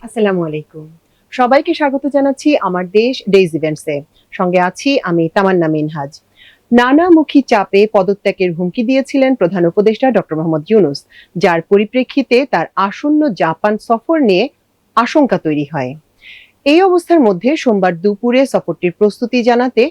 আসসালামু আলাইকুম। সবাইকে স্বাগত জানাচ্ছি আমার দেশ ডেইজ ইভেন্টসে। সঙ্গে আছি আমি তামান্না মিনহাজ। নানামুখী চাপে পদত্যাগের হুমকি দিয়েছিলেন প্রধান উপদেষ্টা ডক্টর মোহাম্মদ ইউনূস, যার পরিপ্রেক্ষিতে তার আসন্ন জাপান সফর নিয়ে আশঙ্কা তৈরি হয়। এই অবস্থার মধ্যে সোমবার দুপুরে সফরটির প্রস্তুতি জানাতে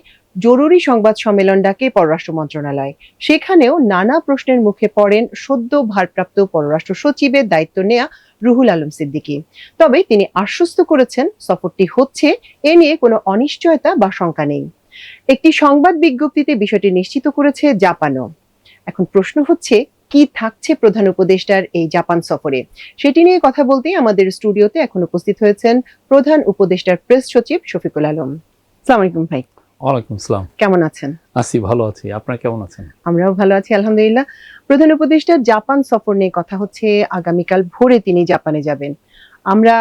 জরুরি সংবাদ সম্মেলন ডাকে পররাষ্ট্র মন্ত্রণালয়। সেখানেও নানা প্রশ্নের মুখে পড়েন সদ্য ভারপ্রাপ্ত পররাষ্ট্র সচিবের দায়িত্ব নেয়া রুহুল আলম সিদ্দিকী। তবে তিনি আশ্বস্ত করেছেন সফরটি হচ্ছে, এ নিয়ে কোনো অনিশ্চয়তা বা শঙ্কা নেই। একটি সংবাদ বিজ্ঞপ্তিতে বিষয়টি নিশ্চিত করেছে জাপানও। এখন প্রশ্ন হচ্ছে, কি থাকছে প্রধান উপদেষ্টার এই জাপান সফরে? সেটি নিয়ে কথা বলতেই আমাদের স্টুডিওতে এখন উপস্থিত হয়েছেন প্রধান উপদেষ্টার প্রেস সচিব শফিকুল আলম। আসসালামু আলাইকুম ভাই। ওয়ালাইকুম আসসালাম। কেমন আছেন? আছি, ভালো আছি। আপনারা কেমন আছেন? আমরাও ভালো আছি আলহামদুলিল্লাহ। প্রধান উপদেষ্টার জাপান সফর নিয়ে কথা হচ্ছে, আগামীকাল ভোরে তিনি জাপানে যাবেন। আমরা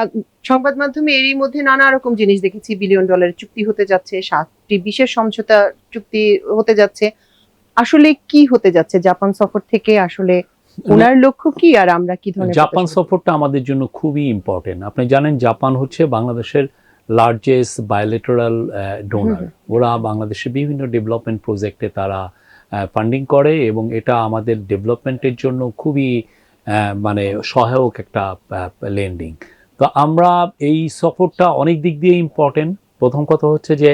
সংবাদ মাধ্যমে এরই মধ্যে নানা রকম জিনিস দেখেছি। বিলিয়ন ডলারের চুক্তি হতে যাচ্ছে, 7টি বিশেষ সমঝোতা চুক্তি হতে যাচ্ছে। আসলে কি হতে যাচ্ছে জাপান সফর থেকে? আসলে ওনার লক্ষ্য কি, আর আমরা কি ধরনের জাপান সফরটা আমাদের জন্য খুবই ইম্পর্টেন্ট। আপনি জানেন জাপান হচ্ছে বাংলাদেশের লার্জেস্ট বায়োলেটারাল ডোনার। ওরা বাংলাদেশের বিভিন্ন ডেভেলপমেন্ট প্রজেক্টে তারা ফান্ডিং করে এবং এটা আমাদের ডেভেলপমেন্টের জন্য খুবই মানে সহায়ক একটা লেন্ডিং। তো আমরা এই সফরটা অনেক দিক দিয়ে ইম্পর্টেন্ট। প্রথম কথা হচ্ছে যে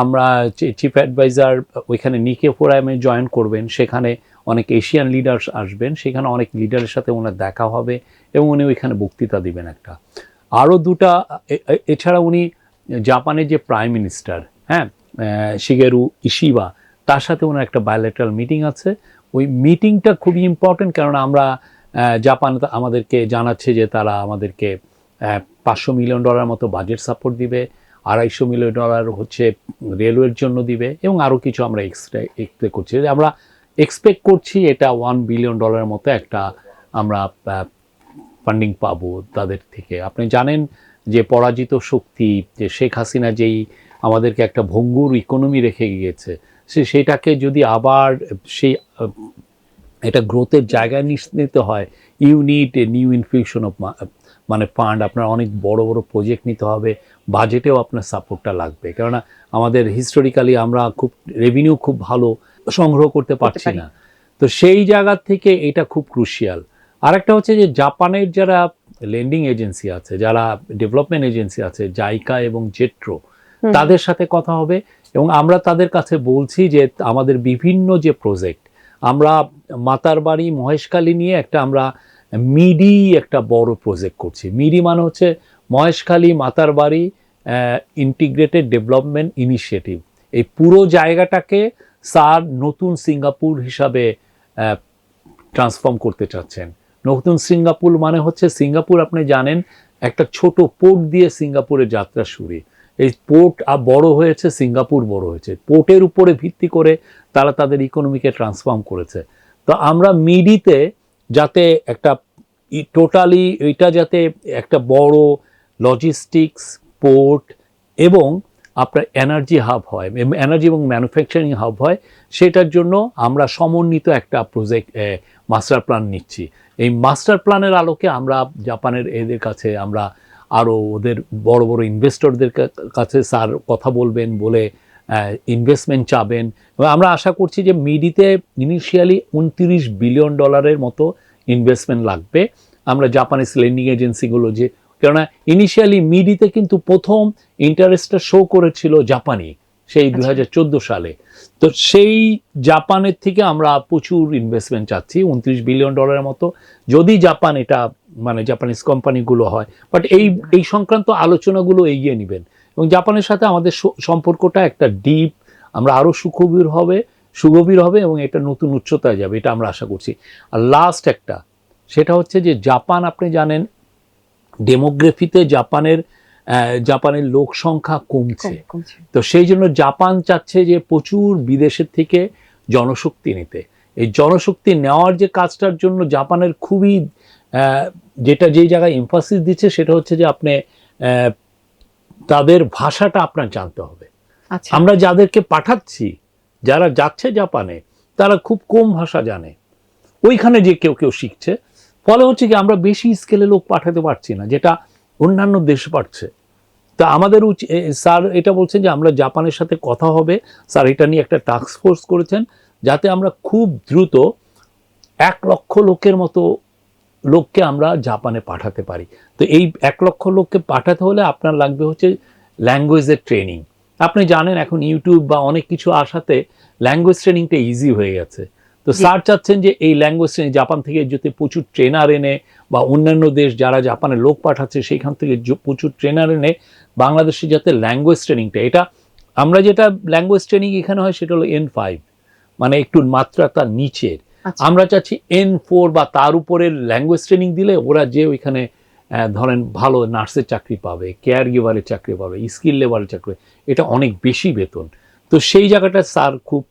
আমরা চিফ অ্যাডভাইজার ওইখানে নিকে ফোরামে জয়েন করবেন, সেখানে অনেক এশিয়ান লিডার্স আসবেন, সেখানে অনেক লিডারের সাথে ওনার দেখা হবে এবং উনি ওইখানে বক্তৃতা দিবেন একটা। আরও দুটা এছাড়া উনি জাপানের যে প্রাইম মিনিস্টার শিগেরু ইশিবা, তার সাথে ওনার একটা বায়োলেটারাল মিটিং আছে। ওই মিটিংটা খুবই ইম্পর্টেন্ট, কারণ আমরা জাপান আমাদেরকে জানাচ্ছে যে তারা আমাদেরকে $500 মিলিয়ন মতো বাজেট সাপোর্ট দিবে, $250 মিলিয়ন হচ্ছে রেলওয়ের জন্য দিবে এবং আরও কিছু আমরা এক্সপেক্ট করছি। আমরা এক্সপেক্ট করছি এটা $1 বিলিয়ন মতো একটা আমরা ফান্ডিং পাবো তাদের থেকে। আপনি জানেন যে পরাজিত শক্তি, যে শেখ হাসিনা যেই আমাদেরকে একটা ভঙ্গুর ইকোনমি রেখে গিয়েছে, সেটাকে যদি আবার সেই এটা গ্রোথের জায়গায় নিতে হয়, ইউনিট নিউ ইনফিউশন অফ মানে ফান্ড। আপনার অনেক বড় বড় প্রজেক্ট নিতে হবে, বাজেটেও আপনার সাপোর্টটা লাগবে, কেননা আমাদের হিস্টোরিক্যালি আমরা খুব রেভিনিউ খুব ভালো সংগ্রহ করতে পারছি না। তো সেই জায়গা থেকে এটা খুব ক্রুশিয়াল। আরেকটা হচ্ছে যে জাপানের যারা লেন্ডিং এজেন্সি আছে, যারা ডেভেলপমেন্ট এজেন্সি আছে, জাইকা এবং জেট্রো, তাদের সাথে কথা হবে এবং আমরা তাদের কাছে বলছি যে আমাদের বিভিন্ন যে প্রজেক্ট, আমরা মাতারবাড়ি মহেশখালী নিয়ে একটা আমরা মিডি একটা বড় প্রজেক্ট করছি। মিডি মানে হচ্ছে Maheshkhali Matarbari integrated development initiative. এই পুরো জায়গাটাকে স্যার নতুন সিঙ্গাপুর হিসাবে ট্রান্সফর্ম করতে চাচ্ছেন। নতুন সিঙ্গাপুর মানে হচ্ছে, সিঙ্গাপুর আপনি জানেন একটা ছোট পোর্ট দিয়ে সিঙ্গাপুরের যাত্রা শুরু। এই পোর্ট বড় হয়েছে, সিঙ্গাপুর বড় হয়েছে, পোর্টের উপরে ভিত্তি করে তারা তাদের ইকোনমিকে ট্রান্সফর্ম করেছে। তো আমরা মিডিতে যাতে একটা টোটালি এটা যাতে একটা বড় লজিস্টিক্স পোর্ট এবং আপনার এনার্জি হাব হয়, এনার্জি এবং ম্যানুফ্যাকচারিং হাব হয়, সেটার জন্য আমরা সমন্বিত একটা প্রজেক্ট মাস্টার প্ল্যান নিচ্ছি। এই মাস্টার প্ল্যানের আলোকে আমরা জাপানের এদের কাছে আমরা আরও ওদের বড় বড় ইনভেস্টরদের কাছে স্যার কথা বলবেন, বলে ইনভেস্টমেন্ট চাবেন। এবং আমরা আশা করছি যে মিডিতে ইনিশিয়ালি $29 বিলিয়ন মতো ইনভেস্টমেন্ট লাগবে। আমরা জাপানিজ লেন্ডিং এজেন্সিগুলো যে, কেননা ইনিশিয়ালি মিডিতে কিন্তু প্রথম ইন্টারেস্টটা শো করেছিল জাপানি সেই 2014 সালে। তো সেই জাপানের থেকে আমরা প্রচুর ইনভেস্টমেন্ট চাচ্ছি, $29 বিলিয়ন মতো, যদি জাপান এটা মানে জাপানিজ কোম্পানিগুলো হয়। বাট এই সংক্রান্ত আলোচনাগুলো এগিয়ে নেবেন এবং জাপানের সাথে আমাদের সম্পর্কটা একটা ডিপ, আমরা আরও সুগভীর হবে এবং এটা নতুন উচ্চতায় যাবে, এটা আমরা আশা করছি। আর লাস্ট একটা, সেটা হচ্ছে যে জাপান আপনি জানেন ডেমোগ্রাফিতে জাপানের লোক সংখ্যা কমছে। তো সেই জন্য জাপান চাচ্ছে যে প্রচুর বিদেশের থেকে জনশক্তি নিতে। এই জনশক্তি নেওয়ার যে কাজটার জন্য জাপানের খুবই যেই জায়গায় এমফাসিস দিচ্ছে, সেটা হচ্ছে যে আপনি তাদের ভাষাটা আপনার জানতে হবে। আমরা যাদেরকে পাঠাচ্ছি, যারা যাচ্ছে জাপানে, তারা খুব কম ভাষা জানে, ওইখানে যে কেউ শিখছে। ফলে হচ্ছে কি আমরা বেশি স্কেলে লোক পাঠাতে পারছি না, যেটা অন্যান্য দেশ পারছে। তা আমাদের স্যার এটা বলছেন যে আমরা জাপানের সাথে কথা হবে, স্যার এটা নিয়ে একটা টাস্ক ফোর্স করেছেন যাতে আমরা খুব দ্রুত 1 লক্ষ লোকের মতো লোককে আমরা জাপানে পাঠাতে পারি। তো এই 1 লক্ষ লোককে পাঠাতে হলে আপনার লাগবে হচ্ছে ল্যাঙ্গুয়েজের ট্রেনিং। আপনি জানেন এখন ইউটিউব বা অনেক কিছু আসাতে ল্যাঙ্গুয়েজ ট্রেনিংটা ইজি হয়ে গেছে। তো স্যার চাচ্ছেন যে এই ল্যাঙ্গুয়েজ ট্রেনিং জাপান থেকে যদি প্রচুর ট্রেনার এনে বা অন্যান্য দেশ যারা জাপানে লোক পাঠাচ্ছে সেইখান থেকে প্রচুর ট্রেনার এনে বাংলাদেশে যাতে ল্যাঙ্গুয়েজ ট্রেনিংটা, এটা আমরা যেটা ল্যাঙ্গুয়েজ ট্রেনিং এখানে হয় সেটা হলো N5, মানে একটু মাত্রা তার নিচের। আমরা চাচ্ছি N4 বা তার উপরের ল্যাঙ্গুয়েজ ট্রেনিং দিলে ওরা যে ওইখানে ধরেন ভালো নার্সের চাকরি পাবে, কেয়ার গিভারের চাকরি পাবে, স্কিল লেবারের চাকরি, এটা অনেক বেশি বেতন। তো সেই জায়গাটা স্যার খুব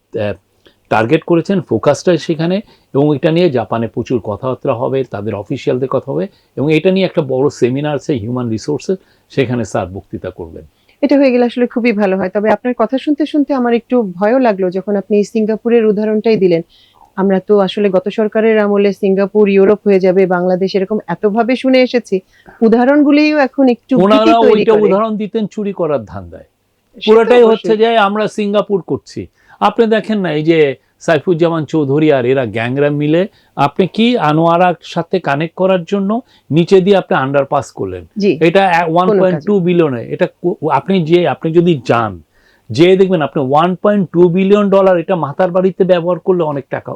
টার্গেট করেছেন, ফোকাসটা সেখানে, এবং এটা নিয়ে জাপানে প্রচুর কথাবার্তা হবে, তাদের অফিসিয়ালদের কথা হবে, এবং এটা নিয়ে একটা বড় সেমিনার আছে হিউম্যান রিসোর্সেস, সেখানে স্যার বক্তৃতা করবেন। এটা হয়ে গেলে আসলে খুবই ভালো হয়। তবে আপনার কথা শুনতে শুনতে আমার একটু ভয়ও লাগলো যখন আপনি সিঙ্গাপুরের উদাহরণটাই দিলেন। আমরা তো আসলে গত সরকারের আমলে সিঙ্গাপুর ইউরোপ হয়ে যাবে বাংলাদেশ এরকম এতভাবে শুনে এসেছি, উদাহরণগুলিও এখন একটু ভীতি ওনারা তৈরি ওইটা করে। উদাহরণ দিতেন চুরি করার ধান্দায়, সেটা পুরোটাই অবশ্যই। হচ্ছে যে আমরা সিঙ্গাপুর করছি। আপনি দেখেন না এই যে সাইফুজ্জামান চৌধুরী আর এরা গ্যাংরা মিলে আপনি কি আনোয়ারার সাথে কানেক্ট করার জন্য নিচে দিয়ে আপনি আন্ডারপাস করলেন, জি, এটা কোনো কাজে। 1.2 বিলিয়নে, এটা আপনি যদি যান যে দেখবেন আপনি $1.2 বিলিয়ন, এটা মাতার বাড়িতে ব্যবহার করলে অনেক টাকা,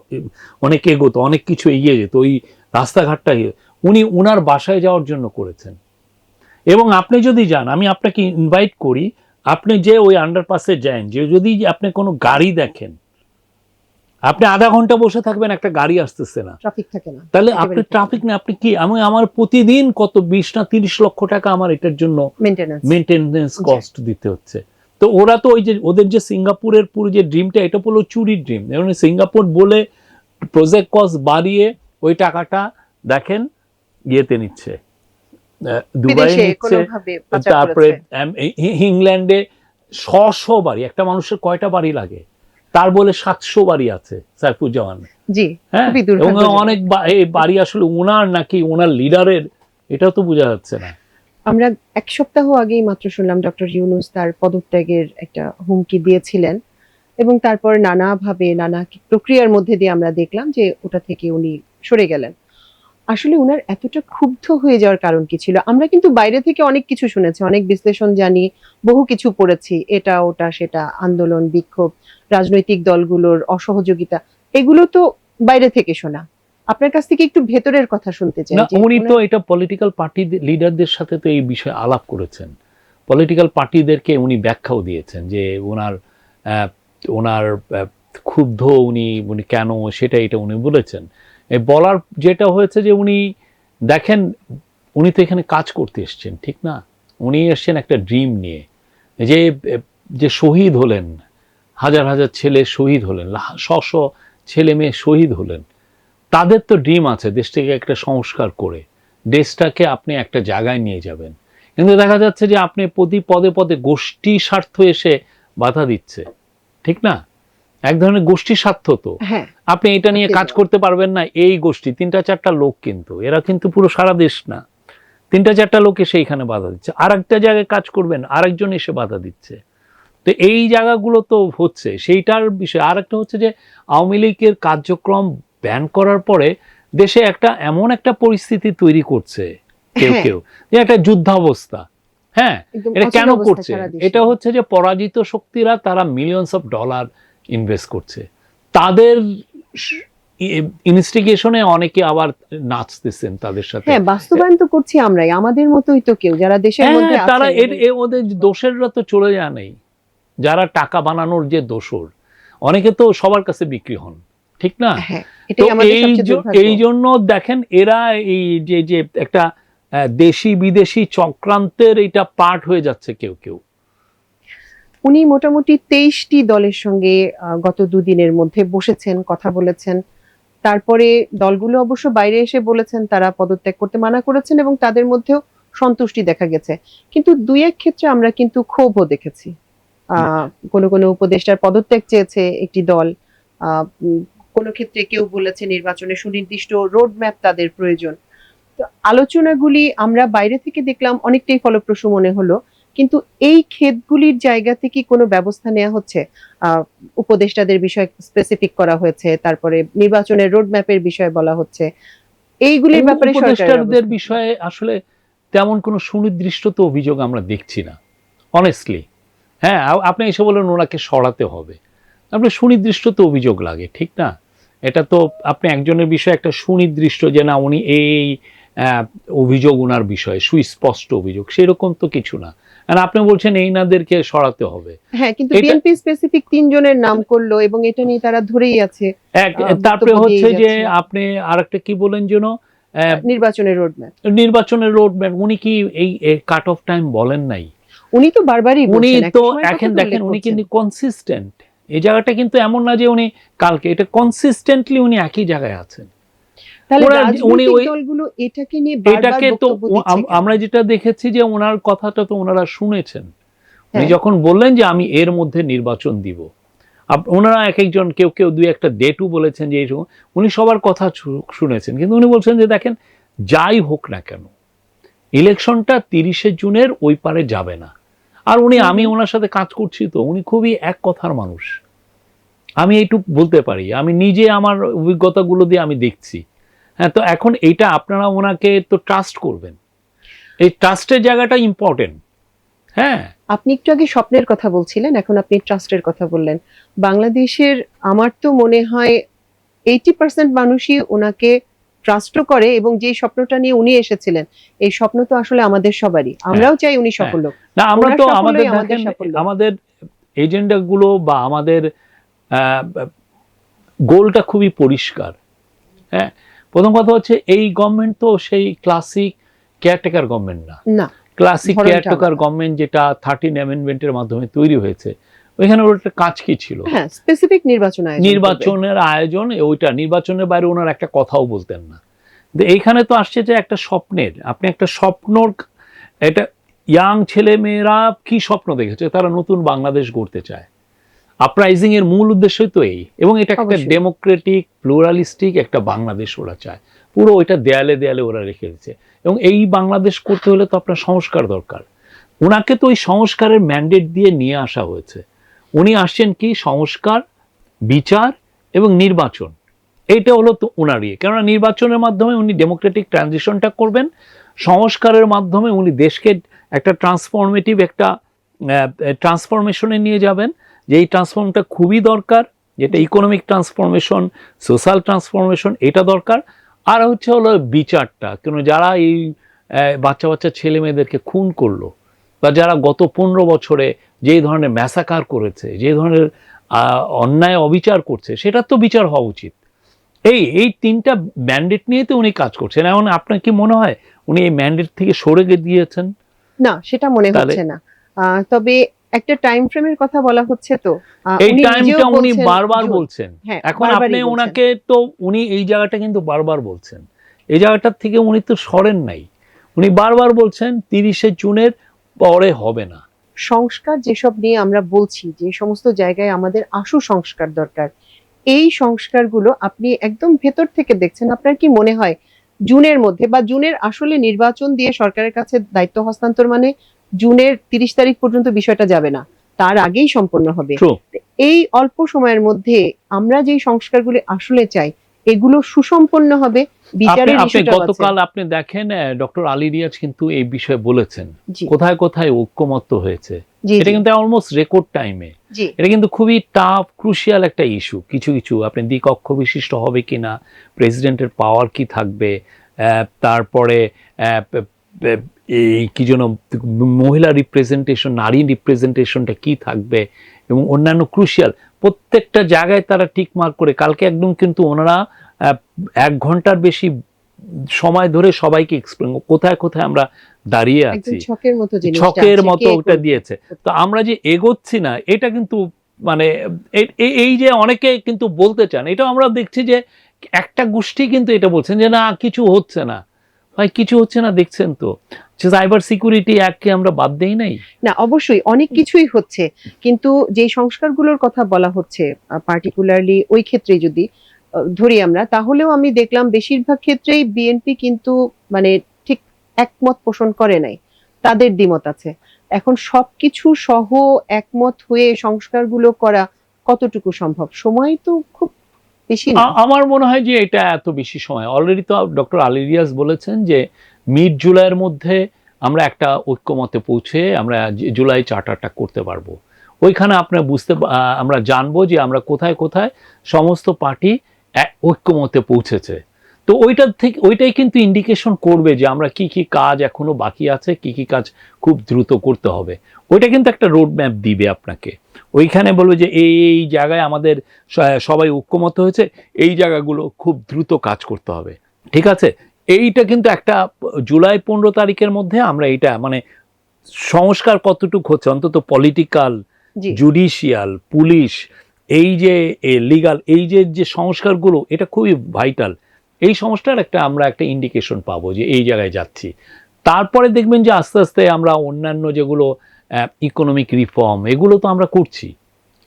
অনেক এগোতো, অনেক কিছু এগিয়ে যেত, ওই রাস্তাঘাটটা উনি উনার বাসায় যাওয়ার জন্য করেছেন। এবং আপনি যদি যান, আমি আপনাকে ইনভাইট করি, আপনি যে ওই আন্ডারপাসে যান, যে যদি আপনি কোনো গাড়ি দেখেন, আপনি আধা ঘন্টা বসে থাকবেন একটা গাড়ি আসতেছে না, ট্রাফিক থাকে না, তাহলে আপনি ট্রাফিক না, আপনি কি, আমার প্রতিদিন কত 20 না 30 লক্ষ টাকা আমার এটার জন্য মেনটেনেন্স কস্ট দিতে হচ্ছে। তো ওরা তো ওই যে ওদের যে সিঙ্গাপুরের পুরো যে ড্রিমটা, এটা হলো চুরির ড্রিম। যেমন সিঙ্গাপুর বলে প্রজেক্ট কস্ট বাড়িয়ে ওই টাকাটা দেখেন ইয়েতে নিচ্ছে, দুবাই নিচ্ছে, তারপরে ইংল্যান্ডে 600 বাড়ি, একটা মানুষের কয়টা বাড়ি লাগে, তার বলে 700 বাড়ি আছে সাইফুজ্জামান। জি, হ্যাঁ, এবং অনেক বাড়ি আসলে ওনার নাকি ওনার লিডারের, এটাও তো বোঝা যাচ্ছে না। আমরা 1 সপ্তাহ আগেই মাত্র শুনলাম ডক্টর ইউনূস তার পদত্যাগের একটা হুমকি দিয়েছিলেন, এবং তারপর নানাভাবে নানা প্রক্রিয়ার মধ্যে দিয়ে আমরা দেখলাম যে ওটা থেকে উনি সরে গেলেন। আসলে উনার এতটা ক্ষুব্ধ হয়ে যাওয়ার কারণ কি ছিল? আমরা কিন্তু বাইরে থেকে অনেক কিছু শুনেছি, অনেক বিশ্লেষণ জানি, বহু কিছু পড়েছি, এটা ওটা সেটা, আন্দোলন, বিক্ষোভ, রাজনৈতিক দলগুলোর অসহযোগিতা, এগুলো তো বাইরে থেকে শোনা। আপনার কাছ থেকে একটু ভেতরের কথা শুনতে চাই। না, উনি তো এটা পলিটিক্যাল পার্টি লিডারদের সাথে তো এই বিষয়ে আলাপ করেছেন, পলিটিক্যাল পার্টিদেরকে উনি ব্যাখ্যাও দিয়েছেন যে ওনার ক্ষুব্ধ উনি কেন, সেটা এটা উনি বলেছেন। বলার যেটা হয়েছে যে উনি দেখেন, উনি তো এখানে কাজ করতে এসছেন, ঠিক না? উনি এসছেন একটা ড্রিম নিয়ে, যে শহীদ হলেন, হাজার হাজার ছেলে শহীদ হলেন, শত ছেলে মেয়ে শহীদ হলেন, তাদের তো ড্রিম আছে দেশটাকে একটা সংস্কার করে দেশটাকে আপনি একটা জায়গায় নিয়ে যাবেন। কিন্তু দেখা যাচ্ছে যে আপনি প্রতি পদে পদে গোষ্ঠী স্বার্থ এসে বাধা দিচ্ছে, ঠিক না? এক ধরনের গোষ্ঠী স্বার্থ তো, আপনি এটা নিয়ে কাজ করতে পারবেন না, এই গোষ্ঠী 3-4টা লোক, কিন্তু এরা কিন্তু পুরো সারা দেশ না, 3-4টা লোক এসে এখানে বাধা দিচ্ছে, আর একটা জায়গায় কাজ করবেন আরেকজন এসে বাধা দিচ্ছে। তো এই জায়গাগুলো তো হচ্ছে, সেইটার বিষয়। আর একটা হচ্ছে যে আওয়ামী লীগের কার্যক্রম ব্যান করার পরে দেশে এমন একটা পরিস্থিতি তৈরি করছে কেউ যে একটা যুদ্ধাবস্থা। হ্যাঁ, এটা কেন করছে? এটা হচ্ছে যে পরাজিত শক্তিরা তারা মিলিয়নস অফ ডলার ইনভেস্ট করছে, তাদের ইনস্টিগেশনে অনেকে আবার নাচতেছেন তাদের সাথে। হ্যাঁ, বাস্তবায়ন তো করছি আমরাই, আমাদের মতোই তো কেউ যারা দেশের মধ্যে আছে, তারা ওদের দোষেররা তো চলে যায় নাই, যারা টাকা বানানোর যে দোসর, অনেকে তো সবার কাছে বিক্রি হন, ঠিক না? এই জন্য দেখেন এরা এই যে একটা দেশি বিদেশি চক্রান্তের এটা পার্ট হয়ে যাচ্ছে কেউ। উনি মোটামুটি 23টি দলের সঙ্গে গত 2 দিনের মধ্যে বসেছেন, কথা বলেছেন। তারপরে দলগুলো অবশ্য বাইরে এসে বলেছেন তারা পদত্যাগ করতে মানা করেছেন, এবং তাদের মধ্যেও সন্তুষ্টি দেখা গেছে। কিন্তু 2-1 ক্ষেত্রে আমরা কিন্তু ক্ষোভও দেখেছি। কোনো উপদেষ্টার পদত্যাগ চেয়েছে একটি দল, কোনো ক্ষেত্রে কেউ বলেছে নির্বাচনে সুনির্দিষ্ট রোড ম্যাপ তাদের প্রয়োজন। তো আলোচনাগুলি আমরা বাইরে থেকে দেখলাম অনেকটাই ফলপ্রসূ মনে হলো, কিন্তু এই ক্ষেতগুলির জায়গাতে কি কোনো ব্যবস্থা নেওয়া হচ্ছে? উপদেষ্টাদের বিষয় স্পেসিফিক করা হয়েছে, তারপরে নির্বাচনের রোড ম্যাপের বিষয়ে বলা হচ্ছে, এইগুলির ব্যাপারে সরকারের উপদেষ্টাদের অবস্থান। বিষয়ে আসলে তেমন কোনো সুনির্দিষ্ট তো অভিযোগ আমরা দেখছি না, অনেস্টলি। হ্যাঁ, আপনি এসে বলেন ওনাকে সরাতে হবে, আপনার সুনির্দিষ্ট তো অভিযোগ লাগে, ঠিক না? এটা তো আপনি একজনের বিষয়ে একটা সুনির্দিষ্ট যে না উনি এই অভিযোগ ওনার বিষয়ে সুস্পষ্ট অভিযোগ, সেরকম তো কিছু না। আর আপনি বলছেন এই নাদেরকে সরাতে হবে। হ্যাঁ, কিন্তু এটা- বিএনপি স্পেসিফিক 3 জনের নাম করলো এবং এটা নিয়ে তারা ধরেই আছে। তারপরে বক্তব্য হচ্ছে দিয়েই যে যাচ্ছে। আপনি আরেকটা কি বলেন যেন, নির্বাচনের রোড ম্যাপ। নির্বাচনের রোড ম্যাপ, উনি কি এই কাট অফ টাইম বলেন নাই? উনি তো বারবারই উনি বলছেন, একটা তো সময়ের কথা এখন তো দেখেন উল্লেখ উনি করছেন। কিন্তু কনসিস্টেন্ট, এই জায়গাটা কিন্তু এমন না যে উনি কালকে, এটা কনসিস্টেন্টলি উনি একই জায়গায় আছেন। তাহলে উনি রাজনৈতিক ওই দলগুলো এটাকে নিয়ে বারবার এটাকে তো বক্তব্য দিচ্ছে কেন? আমরা যেটা দেখেছি যে ওনার কথাটা তো ওনারা শুনেছেন। উনি হ্যাঁ। যখন বললেন যে আমি এর মধ্যে নির্বাচন দিব, ওনারা এক একজন কেউ কেউ দুই একটা ডেটও বলেছেন যে এই সময়, উনি সবার কথা শুনেছেন, কিন্তু উনি বলছেন যে দেখেন যাই হোক না কেন ইলেকশনটা 30শে জুনের ওই পারে যাবে না। আর উনি, আমি ওনার সাথে কাজ করছি, তো উনি খুবই এক কথার মানুষ, আমি এইটুকু বলতে পারি, আমি নিজে আমার অভিজ্ঞতাগুলো দিয়ে আমি দেখছি। হ্যাঁ, তো এখন এইটা আপনারা ওনাকে তো ট্রাস্ট করবেন, এই ট্রাস্টের জায়গাটা ইম্পর্টেন্ট। হ্যাঁ, আপনি একটু আগে স্বপ্নের কথা বলছিলেন, এখন আপনি ট্রাস্টের কথা বললেন। বাংলাদেশের আমার তো মনে হয় 80% মানুষই ওনাকে ট্রাস্টও করে, এবং যে স্বপ্নটা নিয়ে উনি এসেছিলেন এই স্বপ্ন তো আসলে আমাদের সবারই, আমরাও চাই উনি সফল হোক। না আমরা ওনার তো সাফল্যই আমাদের আমাদের দেখেন সাফল্য। আমাদের এজেন্ডাগুলো বা আমাদের গোলটা খুবই পরিষ্কার। হ্যাঁ, প্রথম কথা হচ্ছে এই গভর্নমেন্ট তো সেই ক্লাসিক কেয়ারটেকার গভর্নমেন্ট না। না, ক্লাসিক ধরনটা কেয়ারটেকার আলাদা। গভর্নমেন্ট যেটা 13 অ্যামেন্ডমেন্টের মাধ্যমে তৈরি হয়েছে, ওইখানে ওর একটা কাজ কি ছিল? হ্যাঁ, স্পেসিফিক নির্বাচন আয়োজন করবে। নির্বাচনের আয়োজন, ওইটা নির্বাচনের বাইরে ওনার একটা কথাও বলতেন না। এইখানে তো আসছে যে একটা স্বপ্নের, আপনি একটা স্বপ্নর, এটা ইয়াং ছেলে মেয়েরা কি স্বপ্ন দেখেছে, তারা নতুন বাংলাদেশ গড়তে চায়। আপরাইজিং এর মূল উদ্দেশ্যই তো এই, এবং এটা একটা অবশ্যই। ডেমোক্রেটিক প্লুরালিস্টিক একটা বাংলাদেশ ওরা চায়, পুরো ওইটা দেয়ালে দেয়ালে ওরা রেখে দিচ্ছে। এবং এই বাংলাদেশ করতে হলে তো আপনার সংস্কার দরকার। ওনাকে তো ওই সংস্কারের ম্যান্ডেট দিয়ে নিয়ে আসা হয়েছে। উনি আসছেন কি সংস্কার, বিচার এবং নির্বাচন, এইটা হলো তো ওনার ইয়ে। কেননা নির্বাচনের মাধ্যমে উনি ডেমোক্রেটিক ট্রানজিশনটা করবেন, সংস্কারের মাধ্যমে উনি দেশকে একটা ট্রান্সফরমেটিভ একটা ট্রান্সফরমেশনে নিয়ে যাবেন, যে এই ট্রান্সফর্মটা খুবই দরকার, যেটা ইকোনমিক ট্রান্সফরমেশন, সোশ্যাল ট্রান্সফরমেশন, এটা দরকার। আর হলো বিচারটা, কেন যারা এই বাচ্চা বাচ্চা ছেলে মেয়েদেরকে খুন করলো, বা যারা গত 15 বছরে যে ধরনের ম্যাসাকার করেছে, যে ধরনের অন্যায় অবিচার করছে, সেটার তো বিচার হওয়া উচিত। এই তিনটা ম্যান্ডেট নিয়ে তো উনি কাজ করছেন। এখন আপনার কি মনে হয় উনি এই ম্যান্ডেট থেকে সরে গিয়েছেন? না, সেটা মনে হচ্ছে না। তবে একটা টাইম ফ্রেমের কথা বলা হচ্ছে, তো এই উনি নিজেও টাইমটা উনি বলছেন বারবার জুন। বলছেন। হ্যাঁ, এখন বারবারই আপনি বলছেন। ওনাকে তো, উনি এই জায়গাটা কিন্তু বারবার বলছেন, এই জায়গাটার থেকে উনি তো সরেন নাই, উনি বারবার বলছেন 30শে জুনের পরে হবে না। সংস্কার যেসব নিয়ে আমরা বলছি, যে সমস্ত জায়গায় আমাদের আশু সংস্কার দরকার, এই সংস্কারগুলো আপনি একদম ভেতর থেকে দেখছেন, আপনার কি মনে হয় জুনের মধ্যে, বা জুনের আসলে নির্বাচন দিয়ে সরকারের কাছে দায়িত্ব হস্তান্তর মানে জুনের 30 তারিখ পর্যন্ত বিষয়টা যাবে না, তার আগেই সম্পন্ন হবে। True. এই অল্প সময়ের মধ্যে আমরা যে সংস্কারগুলি আসলে চাই এগুলো সুসম্পন্ন হবে, বিচারের আপনি ইস্যুটা আছে। গতকাল আপনি দেখেন ডক্টর আলী রিয়াজ কিন্তু এই বিষয়ে বলেছেন, জি কোথায় কোথায় ঐক্যমত্য হয়েছে। জি এটা জি কিন্তু অলমোস্ট রেকর্ড টাইমে। জি এটা কিন্তু খুবই টাফ ক্রুশিয়াল একটা ইস্যু। কিছু কিছু আপনি দ্বিকক্ষ বিশিষ্ট হবে কিনা, প্রেসিডেন্টের পাওয়ার কি থাকবে, তারপরে এই কি যেন মহিলা রিপ্রেজেন্টেশন, নারী রিপ্রেজেন্টেশনটা কি থাকবে, এবং অন্যান্য ক্রুশিয়াল প্রত্যেকটা জায়গায় তারা টিক মার্ক করে। কালকে একদম কিন্তু ওনারা 1 ঘন্টার বেশি সময় ধরে সবাইকে এক্সপ্লেন কোথায় কোথায় আমরা দাঁড়িয়ে আছি, একদম ছকের মতো জিনিসটা ছকের আছে, মতো কে ওটা করবে। দিয়েছে। তো আমরা যে এগোচ্ছি না, এটা কিন্তু মানে এই যে অনেকে কিন্তু বলতে চান, এটা আমরা দেখছি যে একটা গোষ্ঠী কিন্তু এটা বলছেন যে না কিছু হচ্ছে না। ভাই কিছু হচ্ছে না দেখছেন তো, সাইবার সিকিউরিটি অ্যাক্টকে আমরা বাদ দেই নাই। না, অবশ্যই অনেক কিছুই হচ্ছে, কিন্তু যে সংস্কারগুলোর কথা বলা হচ্ছে পার্টিকুলারলি ওই ক্ষেত্রে যদি ধরি আমরা, তাহলেও আমি দেখলাম বেশিরভাগ ক্ষেত্রেই বিএনপি কিন্তু মানে ঠিক একমত পোষণ করে নাই, তাদের দ্বিমত আছে। এখন সবকিছু সহ একমত হয়ে সংস্কারগুলো করা কতটুকু সম্ভব? সময় তো খুব বেশি না। আমার মনে হয় যে এটা এত বেশি সময় অলরেডি তো ডক্টর আলী রিয়াজ বলেছেন যে মিড জুলাইয়ের মধ্যে আমরা একটা ঐক্যমতে পৌঁছে আমরা জুলাই চার্টারটা করতে পারবো। ওইখানে আপনার আমরা জানবো যে আমরা কোথায় কোথায় সমস্ত পার্টি ঐক্যমতে পৌঁছেছে। তো ওইটাই কিন্তু ইন্ডিকেশন করবে যে আমরা কি কি কাজ এখনো বাকি আছে, কি কি কাজ খুব দ্রুত করতে হবে। ওইটা কিন্তু একটা রোড ম্যাপ দিবে আপনাকে। ওইখানে বলবে যে এই জায়গায় আমাদের সবাই ঐক্যমত হয়েছে, এই জায়গাগুলো খুব দ্রুত কাজ করতে হবে। ঠিক আছে, এইটা কিন্তু একটা জুলাই 15 তারিখের মধ্যে আমরা এইটা মানে সংস্কার কতটুকু হচ্ছে অন্তত পলিটিক্যাল, জি, জুডিশিয়াল, পুলিশ, এই যে লিগাল, এই যে সংস্কারগুলো এটা খুবই ভাইটাল। এই সংস্কার আমরা একটা ইন্ডিকেশন পাবো যে এই জায়গায় যাচ্ছি। তারপরে দেখবেন যে আস্তে আস্তে আমরা অন্যান্য যেগুলো ইকোনমিক রিফর্ম এগুলো তো আমরা করছি,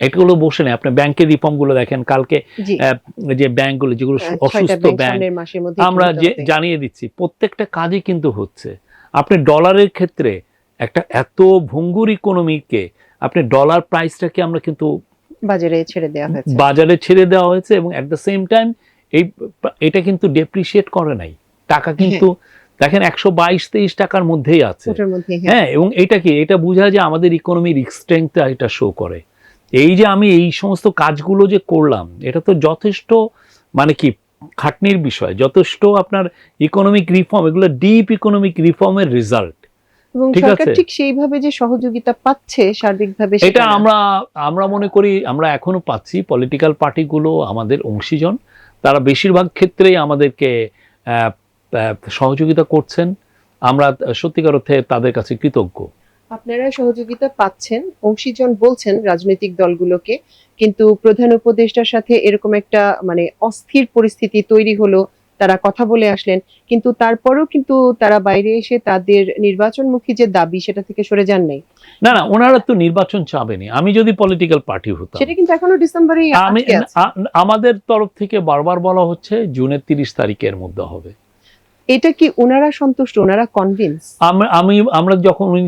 এগুলো বসে নেই। আপনি ব্যাংকের রিফর্মগুলো দেখেন, কালকে জি। যে ব্যাংকগুলো যেগুলো 6টা অসুস্থ ব্যাংক ব্যাংক সামনের মাসের মধ্যে আমরা যে হতে। জানিয়ে দিচ্ছি, প্রত্যেকটা কাজই কিন্তু হচ্ছে। আপনি ডলারের ক্ষেত্রে একটা এত ভঙ্গুর ইকোনমিকে আপনি ডলার প্রাইসটাকে আমরা কিন্তু বাজারে ছেড়ে দেওয়া হয়েছে। বাজারে ছেড়ে দেওয়া হয়েছে এবং অ্যাট দ্য সেম টাইম এটা কিন্তু ডেপ্রিসিয়েট করে নাই। টাকা কিন্তু দেখেন 122-23 টাকার মধ্যেই আছে। ওটার মধ্যে, হ্যাঁ। হ্যাঁ, এবং এটা বোঝায় যে আমাদের ইকোনমির স্ট্রেংথটা এটা শো করে। এই যে আমি এই সমস্ত কাজগুলো যে করলাম এটা তো যথেষ্ট মানে কি খাটনির বিষয়, যথেষ্ট আপনার ইকোনমিক রিফর্ম, এগুলো ডিপ ইকোনমিক রিফর্মের রেজাল্ট। এবং ঠিক সরকার আছে, ঠিক সেইভাবে যে সহযোগিতা পাচ্ছে সার্বিকভাবে এটা সেটা না। আমরা মনে করি আমরা এখনো পাচ্ছি। পলিটিক্যাল পার্টিগুলো আমাদের অংশীজন, তারা বেশিরভাগ ক্ষেত্রেই আমাদেরকে সহযোগিতা করছেন। আমরা সত্যিকার অর্থে তাদের কাছে কৃতজ্ঞ। আপনারা সহযোগিতা পাচ্ছেন, অংশীজন বলছেন রাজনৈতিক দলগুলোকে, কিন্তু প্রধান উপদেষ্টার সাথে এরকম একটা মানে অস্থির পরিস্থিতি তৈরি হলো, তারা কথা বলে আসলেন, কিন্তু তারপরেও কিন্তু তারা বাইরে এসে তাদের নির্বাচনমুখী যে দাবি সেটা থেকে সরে যান নাই। না না, ওনারা তো নির্বাচন চাবেনি। আমি যদি পলিটিক্যাল পার্টি হতাম, সেটা কিন্তু এখনো ডিসেম্বরেই আমি আটকে আছে। আমাদের তরফ থেকে বারবার বলা হচ্ছে জুনের 30 তারিখের মধ্যে হবে। এটা কি ওনারা সন্তুষ্ট, ওনারা কনভিন্স? আমরা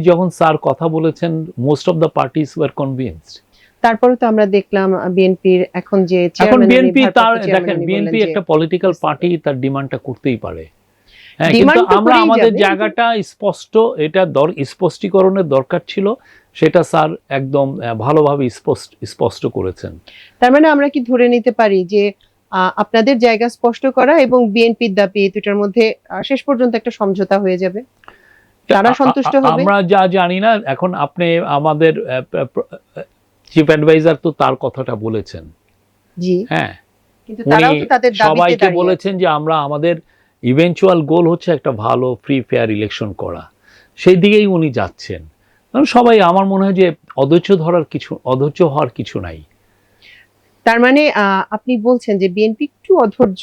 যখন স্যার কথা বলেছেন, most of the parties were convinced. তারপরে তো আমরা দেখলাম বিএনপির এখন যে এখন চেয়ারম্যান, বিএনপি তার দেখেন, বিএনপি একটা পলিটিক্যাল পার্টি, তার ডিমান্ডটা করতেই পারে। হ্যাঁ, কিন্তু আমরা আমাদের জায়গাটা স্পষ্ট, এটা স্পষ্টীকরণের দরকার ছিল, সেটা স্যার একদম ভালোভাবে স্পষ্ট করেছেন। তার মানে আমরা কি ধরে নিতে পারি যে আপনাদের জায়গা স্পষ্ট করা এবং বিএনপির দাবি এই দুটার মধ্যে শেষ পর্যন্ত একটা সমঝোতা হয়ে যাবে, তারা সন্তুষ্ট হবে? আমরা যা জানি না এখন, আপনি আমাদের চিফ অ্যাডভাইজার তো তার কথাটা বলেছেন। জি, হ্যাঁ, কিন্তু তারাও তো তাদের দাবিতে সবাইকে দাঁড়িয়ে বলেছেন যে আমাদের ইভেন্চুয়াল গোল হচ্ছে একটা ভালো ফ্রি ফেয়ার ইলেকশন করা, সেই দিকেই উনি যাচ্ছেন। কারণ সবাই, আমার মনে হয় যে অধৈর্য হওয়ার কিছু নাই। তার মানে আপনি বলছেন যে বিএনপি একটু অধৈর্য,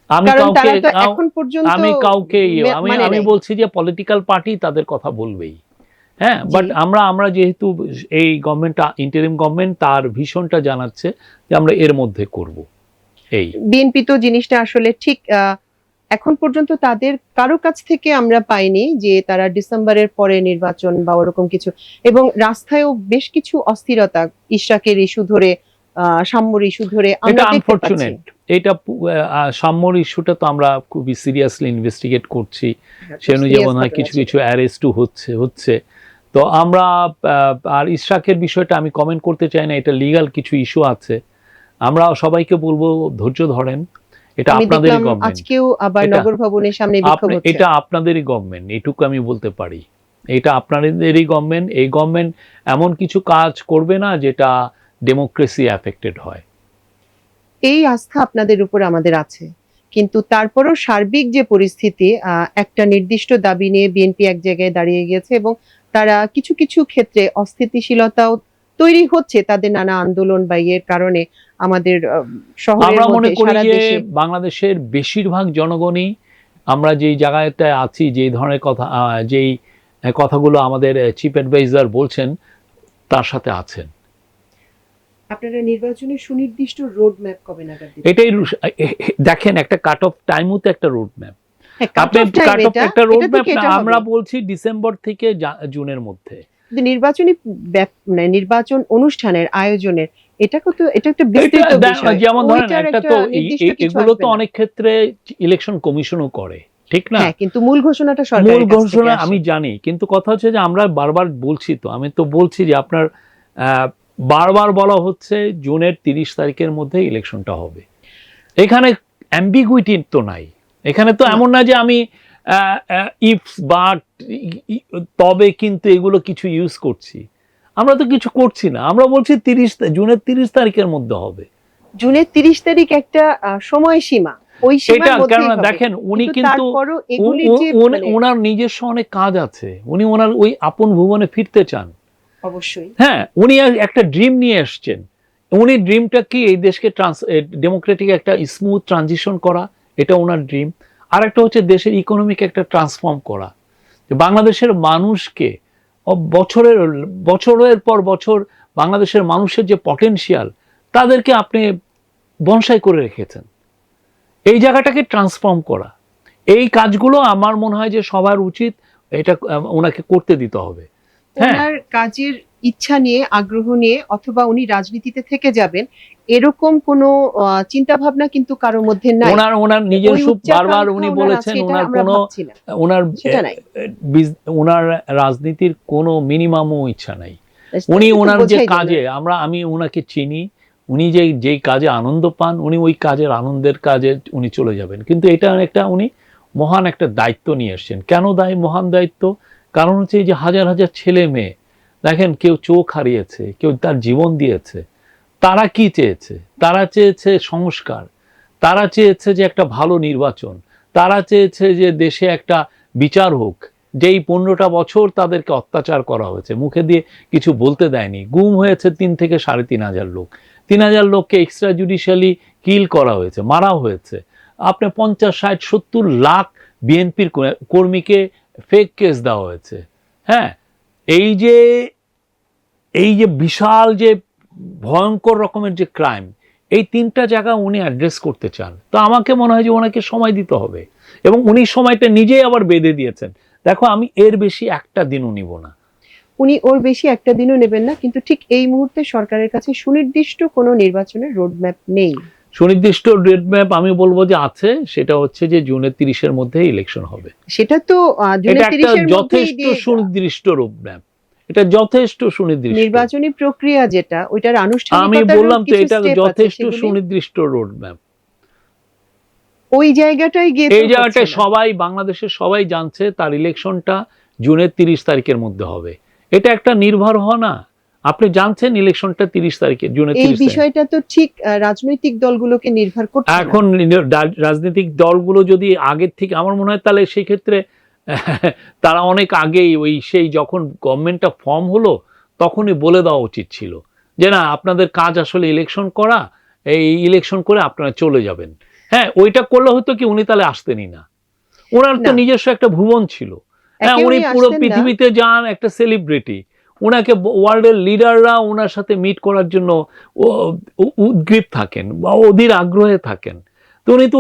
আমি কারণ তারা তো কাউকে এখন পর্যন্ত আমি কাউকে মানে আমি নাই। বলছি যে পলিটিক্যাল পার্টি তাদের কথা বলবেই। হ্যাঁ, জি। বাট আমরা যেহেতু এই গভর্নমেন্ট, ইন্টারিম গভর্নমেন্ট, তার ভীষণটা জানাচ্ছে যে আমরা এর মধ্যে করব। এই বিএনপি তো জিনিসটা আসলে ঠিক এখন পর্যন্ত তাদের কারো কাছ থেকে আমরা পাইনি যে তারা ডিসেম্বরের পরে নির্বাচন বা ওরকম কিছু, এবং রাস্তায়ও বেশ কিছু অস্থিরতা, ইশরাকের ইস্যু ধরে, সাম্যর ইস্যু ধরে এটা আমরা দেখতে পাচ্ছি। আনফরচুনেট। এটা সাম্যর ইস্যুটা তো আমরা খুবই সিরিয়াসলি ইনভেস্টিগেট করছি। সে অনুযায়ী মনে হয় কিছু কিছু অ্যারেস্টও হচ্ছে। তো আমরা আর ইশরাকের বিষয়টা আমি কমেন্ট করতে চাই না, এটা লিগ্যাল কিছু ইস্যু আছে। আমরা সবাইকে বলবো ধৈর্য ধরেন, এটা আমি আপনাদেরই দেখলাম গভর্নমেন্ট, আজকেও আবার নগর ভবনের সামনে বিক্ষোভ হচ্ছে। এটা আপনাদেরই গভর্নমেন্ট, এটুকু আমি বলতে পারি। এটা আপনাদেরই গভর্নমেন্ট। এই গভর্নমেন্ট এমন কিছু কাজ করবে না যেটা ডেমোক্রেসি অ্যাফেক্টেড হয়। এই আস্থা আপনাদের উপর আমাদের আছে, কিন্তু তারপরও সার্বিক যে পরিস্থিতি, একটা নির্দিষ্ট দাবি নিয়ে বিএনপি এক জায়গায় দাঁড়িয়ে গেছে এবং তারা কিছু কিছু ক্ষেত্রে অস্থিতিশীলতাও তৈরি হচ্ছে তাদের নানা আন্দোলন বা ইয়ের কারণে আমাদের শহরের আমরা মনে মধ্যে, করি সারা যে দেশে। বাংলাদেশের বেশিরভাগ জনগণই আমরা যেই জায়গাতে আছি, যেই ধরনের কথা, যেই কথাগুলো আমাদের চিফ অ্যাডভাইজার বলছেন, তার সাথে আছেন। আপনারা নির্বাচনের সুনির্দিষ্ট রোড ম্যাপ কবে নাগাদ দিবেন? এটাই দেখেন, একটা কাট অফ টাইমও তো একটা রোড ম্যাপ। হ্যাঁ, cut আপনি off time কাট অফ এটা, একটা রোড এটা ম্যাপ থেকে না, এটা আমরা হবে। বলছি ডিসেম্বর থেকে জুনের মধ্যে। কিন্তু নির্বাচনী মানে নির্বাচন অনুষ্ঠানের আয়োজনের এটা একটা বিস্তৃত এটা বিষয়। যেমন ধরেন ওইটার একটা তো নির্দিষ্ট কিছু এগুলো আসবে তো না। অনেক ক্ষেত্রে ইলেকশন কমিশনও করে, ঠিক না? হ্যাঁ, কিন্তু মূল ঘোষণাটা মূল সরকারের কাছ থেকে ঘোষণা আসে। আমি জানি, কিন্তু কথা হচ্ছে যে আমরা বারবার বলছি, তো আমি তো বলছি যে আপনার বারবার বলা হচ্ছে জুনের 30 তারিখের মধ্যে ইলেকশনটা হবে। এখানে অ্যাম্বিগুইটি তো নাই, এখানে তো না। এমন না যে আমি ইফস বাট তবে কিন্তু এগুলো কিছু ইউজ করছি। আমরা তো কিছু করছি না, আমরা বলছি জুনের 30 তারিখের মধ্যে হবে। জুনের 30 তারিখ একটা সময়সীমা। ওই এটা সীমার মধ্যেই কেননা হবে। দেখেন, উনি কিন্তু তারপরও এগুলির যে মানে ওনার নিজস্ব অনেক কাজ আছে, উনি ওনার ওই আপন ভুবনে ফিরতে চান। অবশ্যই হ্যাঁ, উনি একটা ড্রিম নিয়ে এসছেন। উনি ড্রিমটা কি এই দেশকে ডেমোক্রেটিক একটা স্মুথ ট্রানজিশন করা, এটা ওনার ড্রিম। আর একটা হচ্ছে দেশের ইকোনমিক একটা ট্রান্সফর্ম করা, যে বাংলাদেশের মানুষকে বছরের পর বছর বাংলাদেশের মানুষের যে পটেনশিয়াল, তাদেরকে আপনি বনসাই করে রেখেছেন। এই জায়গাটাকে ট্রান্সফর্ম করা, এই কাজগুলো আমার মনে হয় যে সবার উচিত এটা ওনাকে করতে দিতে হবে। হ্যাঁ, ওনার কাজের ইচ্ছা নিয়ে, আগ্রহ নিয়ে, অথবা উনি রাজনীতিতে থেকে যাবেন এরকম কোনো চিন্তা ভাবনা কিন্তু কারোর মধ্যে নাই। ওনার ওই নিজস্ব বারবার উচ্চাকাঙ্ক্ষা উনি ওনার বলেছেন আছে, এটা ওনার আমরা কোনো ভাবছি না। ওনার সেটা নাই। ওনার রাজনীতির কোনো মিনিমামও ইচ্ছা নাই। এটা উনি তো ওনার যে বোঝাই যায় কাজে না। আমি ওনাকে চিনি, উনি যেই কাজে আনন্দ পান, উনি ওই কাজের আনন্দের কাজে উনি চলে যাবেন। কিন্তু এটা একটা উনি মহান একটা দায়িত্ব নিয়ে এসছেন। কেন মহান দায়িত্ব? কারণ হচ্ছে এই যে হাজার হাজার ছেলে মেয়ে, দেখেন কেউ চোখ হারিয়েছে, কেউ তার জীবন দিয়েছে। তারা কি চেয়েছে? তারা চেয়েছে সংস্কার, তারা চেয়েছে যে একটা ভালো নির্বাচন, তারা চেয়েছে যে দেশে একটা বিচার হোক। যেই 15টা বছর তাদেরকে অত্যাচার করা হয়েছে, মুখে দিয়ে কিছু বলতে দেয়নি, গুম হয়েছে 3 থেকে 3,500 লোক, 3,000 লোককে এক্সট্রা জুডিশিয়ালি কিল করা হয়েছে, মারা হয়েছে। আপনি 50, 60, 70 লাখ বিএনপির কর্মীকে ফেক কেস দেওয়া হয়েছে। হ্যাঁ, এই যে বিশাল যে ভয়ঙ্কর রকমের যে ক্রাইম, এই 3টা জায়গা উনি অ্যাড্রেস করতে চান। তো আমাকে মনে হয় যে ওনাকে সময় দিতে হবে, এবং উনি সময়টা নিজেই আবার বেঁধে দিয়েছেন। দেখো, আমি এর বেশি একটা দিনও নিব না। উনি ওর বেশি একটা দিনও নেবেন না, কিন্তু ঠিক এই মুহূর্তে সরকারের কাছে সুনির্দিষ্ট কোনো নির্বাচনের রোড ম্যাপ নেই। সুনির্দিষ্ট রোড ম্যাপ আমি বলবো যে আছে, সেটা হচ্ছে যে জুনের 30-এর মধ্যে ইলেকশন হবে। সেটা তো জুনের এটা একটা 30-এর মধ্যেই যথেষ্ট দিয়ে সুনির্দিষ্ট রোড ম্যাপ, এটা যথেষ্ট সুনির্দিষ্ট। নির্বাচনী প্রক্রিয়া যেটা, ওইটার আমি আনুষ্ঠানিকতার বললাম তো, কিছু এটা স্টেপ আছে, যথেষ্ট সেগুলি সুনির্দিষ্ট রোড ম্যাপ। ওই জায়গাটায় গিয়ে এই তো জায়গাটায় হচ্ছে না। সবাই, বাংলাদেশের সবাই জানছে তার ইলেকশনটা জুনের 30 তারিখের মধ্যে হবে। এটা একটা নির্ভর হয় না, আপনি জানছেন ইলেকশনটা 30 তারিখে, জুনের এই 30 তারিখ। বিষয়টা তো ঠিক রাজনৈতিক দলগুলোকে নির্ভর করছে না। এখন রাজনৈতিক দলগুলো যদি আগের থেকে, আমার মনে হয় তাহলে সেই ক্ষেত্রে তারা অনেক আগেই সেই যখন গভর্নমেন্টটা ফর্ম হলো তখনই বলে দেওয়া উচিত ছিল যে না, আপনাদের কাজ আসলে ইলেকশন করা, এই ইলেকশন করে আপনারা চলে যাবেন। হ্যাঁ, ওইটা করলে হয়তো কি উনি তাহলে আসতেনই না। ওনার তো না, নিজস্ব একটা ভুবন ছিল। হ্যাঁ, একে উনি উনি পুরো আসতেন না। পৃথিবীতে যান, একটা সেলিব্রিটি। ওনাকে ওয়ার্ল্ডের লিডাররা ওনার সাথে মিট করার জন্য উদ্গ্রীব থাকেন বা অধীর আগ্রহে থাকেন। তো উনি তো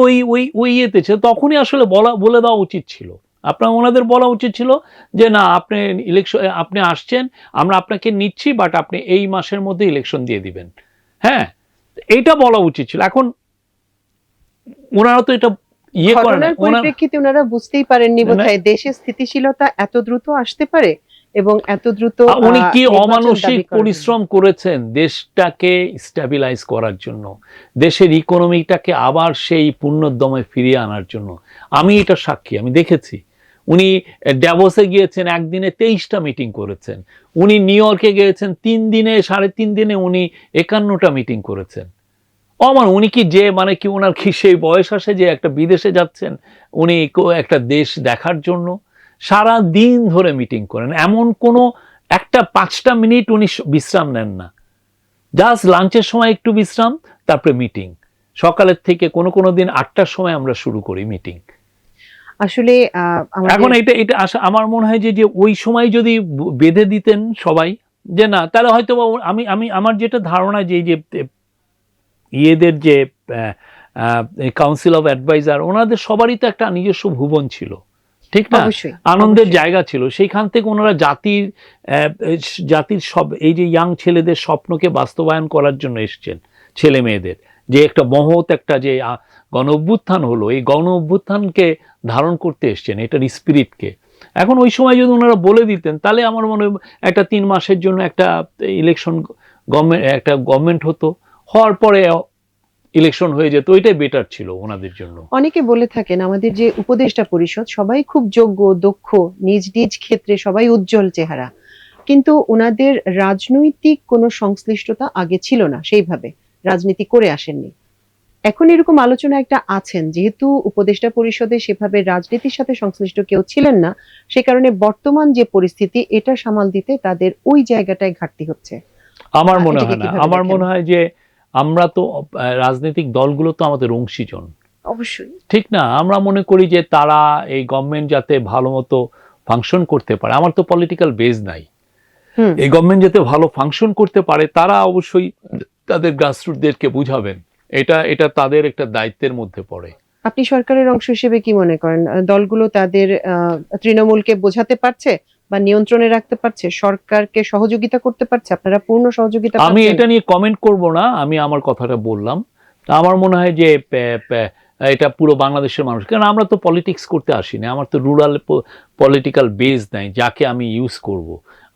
ওই ইয়েতে ছিল, তখনই আসলে বলে দেওয়া উচিত ছিল। আপনার ওনাদের বলা উচিত ছিল যে না, আপনি আসছেন, আমরা আপনাকে নিচ্ছি, বাট আপনি এই মাসের মধ্যে ইলেকশন দিয়ে দিবেন। হ্যাঁ, এইটা বলা উচিত ছিল। এখন ওনারা তো এটা করে না। ঘটনার পরিপ্রেক্ষিতে ওনারা বুঝতেই পারেননি বোধহয় দেশে স্থিতিশীলতা এত দ্রুত আসতে পারে এবং এত দ্রুত উনি কি নির্বাচন অমানসিক দাবি করেন। পরিশ্রম করেছেন দেশটাকে স্ট্যাবিলাইজ করার জন্য, দেশের ইকোনমিটাকে আবার সেই পূর্ণোদ্যমে ফিরিয়ে আনার জন্য। আমি এটা সাক্ষী, আমি দেখেছি। উনি ড্যাভোসে গিয়েছেন, একদিনে 23টা মিটিং করেছেন। উনি নিউ ইয়র্কে গিয়েছেন 3 দিনে উনি 51টা মিটিং করেছেন। উনি কি ওনার কি সেই বয়স আসে যে একটা বিদেশে যাচ্ছেন উনি একটা দেশ দেখার জন্য? সারা দিন ধরে মিটিং করেন, এমন কোনো একটা 5টা মিনিট উনি বিশ্রাম নেন না। জাস্ট লাঞ্চের সময় একটু বিশ্রাম, তারপরে মিটিং। সকালের থেকে কোনো দিন 8টার সময় আমরা শুরু করি মিটিং। আসলে এখন এটা আমার মনে হয় যে ওই সময় যদি বেঁধে দিতেন সবাই, যে না, তাহলে হয়তো আমি আমি আমার যেটা ধারণা যে এই যে ইয়েদের যে কাউন্সিল অফ অ্যাডভাইজার, ওনাদের সবারই তো একটা নিজস্ব ভুবন ছিল, ঠিক না? অবশ্যই আনন্দের অবশ্যই। জায়গা ছিল, সেইখান থেকে ওনারা জাতির সব এই যে ইয়াং ছেলেদের স্বপ্নকে বাস্তবায়ন করার জন্য এসছেন, ছেলে মেয়েদের যে একটা মহৎ একটা যে গণ অভ্যুত্থান হলো, এই গণ অভ্যুত্থানকে ধারণ করতে এসছেন, এটার স্পিরিটকে। এখন ওই সময় যদি ওনারা বলে দিতেন, তাহলে আমার মনে হয় একটা 3 মাসের জন্য একটা ইলেকশন একটা গভর্নমেন্ট হতো, হওয়ার পরে ইলেকশন হয়ে যেত, ওইটাই বেটার ছিল ওনাদের জন্য। অনেকে বলে থাকেন আমাদের যে উপদেষ্টা পরিষদ সবাই খুব যোগ্য, দক্ষ, নিজ নিজ ক্ষেত্রে সবাই উজ্জ্বল চেহারা, কিন্তু ওনাদের রাজনৈতিক কোনো সংশ্লিষ্টতা আগে ছিল না, সেইভাবে রাজনীতি করে আসেননি। এখন এরকম আলোচনা একটা আছেন, যেহেতু উপদেষ্টা পরিষদে সেভাবে রাজনীতির সাথে সংশ্লিষ্ট কেউ ছিলেন না, সে কারণে বর্তমান যে পরিস্থিতি এটা সামাল দিতে তাদের ওই জায়গাটায় ঘাটতি হচ্ছে। আমার মনে এটাকে হয় না, কিভাবে আমার দেখেন? মনে হয় যে আমরা তো রাজনৈতিক দলগুলো তো আমাদের অংশীজন, অবশ্যই। ঠিক না? আমরা মনে করি যে তারা এই গভর্নমেন্ট যাতে ভালো মতো ফাংশন করতে পারে, আমার তো পলিটিক্যাল বেজ নাই, হুম। এই গভর্নমেন্ট যাতে ভালো ফাংশন করতে পারে তারা অবশ্যই তাদের গ্রাসরুটদেরকে বুঝাবেন, এটা এটা তাদের একটা দায়িত্বের মধ্যে পড়ে। আপনি সরকারের অংশ হিসেবে কি মনে করেন দলগুলো তাদের তৃণমূলকে বোঝাতে পারছে বা নিয়ন্ত্রণে রাখতে পারছে, সরকারকে সহযোগিতা করতে পারছে? আপনারা পূর্ণ সহযোগিতা আমি পাচ্ছেন? এটা নিয়ে কমেন্ট করব না, আমি আমার কথাটা বললাম। তা আমার মনে হয় যে এটা পুরো বাংলাদেশের মানুষ, কারণ আমরা তো পলিটিক্স করতে আসিনি, আমার তো রুরাল পলিটিক্যাল বেজ নাই যাকে আমি ইউজ করব,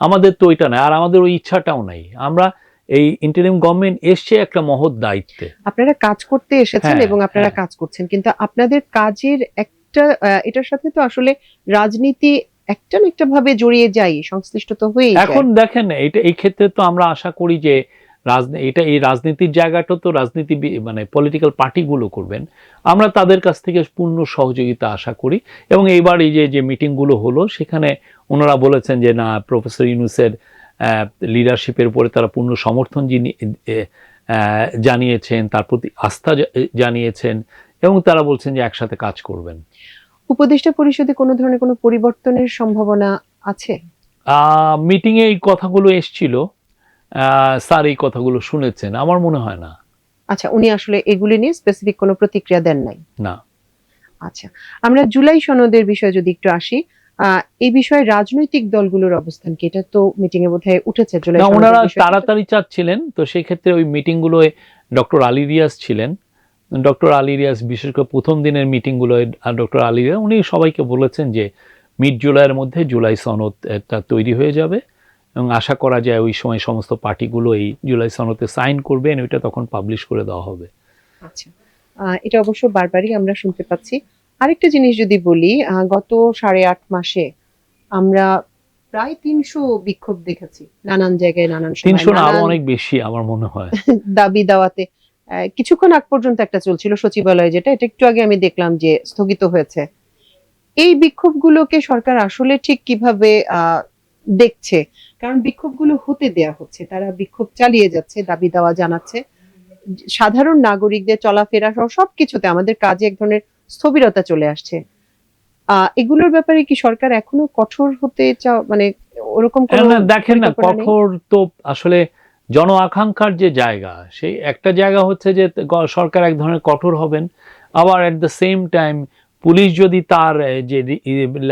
আমাদের তো ওইটা নাই, আর আমাদের ওই ইচ্ছাটাও নাই। আমরা এই ইন্টারিম গভর্নমেন্ট এসছে একটা মহৎ দায়িত্বে। আপনারা কাজ করতে এসেছেন হ্যাঁ, এবং আপনারা হ্যাঁ। কাজ করছেন, কিন্তু আপনাদের কাজের একটা এটার সাথে তো আসলে রাজনীতি একটা না একটা ভাবে জড়িয়ে যায়, সংশ্লিষ্ট তো হয়েই এখন যায়। দেখেন এটা এই ক্ষেত্রে তো আমরা আশা করি যে এই রাজনীতির জায়গাটা তো মানে পলিটিক্যাল পার্টিগুলো করবেন, আমরা তাদের কাছ থেকে পূর্ণ সহযোগিতা আশা করি। এবং এইবার এই যে মিটিংগুলো হলো, সেখানে ওনারা বলেছেন যে না, প্রফেসর ইউনূসের লিডারশিপের উপরে তারা পূর্ণ সমর্থন জানিয়েছেন, তার প্রতি আস্থা জানিয়েছেন, এবং তারা বলছেন যে একসাথে কাজ করবেন। উপদেষ্টা পরিষদে কোনো ধরনের কোনো পরিবর্তনের সম্ভাবনা আছে? মিটিংয়ে এই কথাগুলো এসছিল, স্যার এই কথাগুলো শুনেছেন, আমার মনে হয় না। আচ্ছা, উনি আসলে এগুলি নিয়ে স্পেসিফিক কোনো প্রতিক্রিয়া দেন নাই? না। আচ্ছা, আমরা জুলাই সনদের বিষয়ে যদি একটু আসি, এই বিষয়ে রাজনৈতিক দলগুলোর অবস্থান কি? এটা তো মিটিং এ বোধহয় উঠেছে জুলাই না, সনদের ওনারা বিষয়টা। তাড়াতাড়ি চাচ্ছিলেন, তো সেই ক্ষেত্রে ওই মিটিংগুলোয় ডক্টর আলী রিয়াজ ছিলেন। ডক্টর আলী রিয়াজ বিশেষ করে প্রথম দিনের মিটিংগুলোয় ডক্টর আলী রিয়াজ উনি সবাইকে বলেছেন যে মিড জুলাইয়ের মধ্যে জুলাই সনদ একটা তৈরি হয়ে যাবে, এবং আশা করা যায় ওই সময় সমস্ত পার্টিগুলো এই জুলাই সনদে সাইন করবেন, ওইটা তখন পাবলিশ করে দেওয়া হবে। আচ্ছা, এটা অবশ্য বারবারই আমরা শুনতে পাচ্ছি। আরেকটা জিনিস যদি বলি, গত 8.5 মাসে আমরা প্রায় 300 বিক্ষোভ দেখেছি নানান জায়গায়, নানান সময়, 300 না, আরো নানান অনেক বেশি আমার মনে হয়। দাবি দাওয়াতে। কিছুক্ষণ আগ পর্যন্ত একটা চলছিল সচিবালয়ে, যেটা এটা একটু আগে আমি দেখলাম যে স্থগিত হয়েছে। এই বিক্ষোভগুলোকে সরকার আসলে ঠিক কিভাবে দেখছে? কারণ বিক্ষোভগুলো হতে দেয়া হচ্ছে, তারা বিক্ষোভ চালিয়ে যাচ্ছে, দাবি দাওয়া জানাচ্ছে, সাধারণ নাগরিকদের চলাফেরা সহ সবকিছুতে আমাদের কাজে এক ধরনের স্থবিরতা চলে আসছে। এগুলোর ব্যাপারে কি সরকার এখনো কঠোর হতে মানে ওরকম কোনো না, দেখেন না, পরিকল্পনা নেই? কঠোর তো আসলে জন আকাঙ্ক্ষার যে জায়গা, সেই একটা জায়গা হচ্ছে যে সরকার এক ধরনের কঠোর হবেন, আবার at the same time police যদি তার যে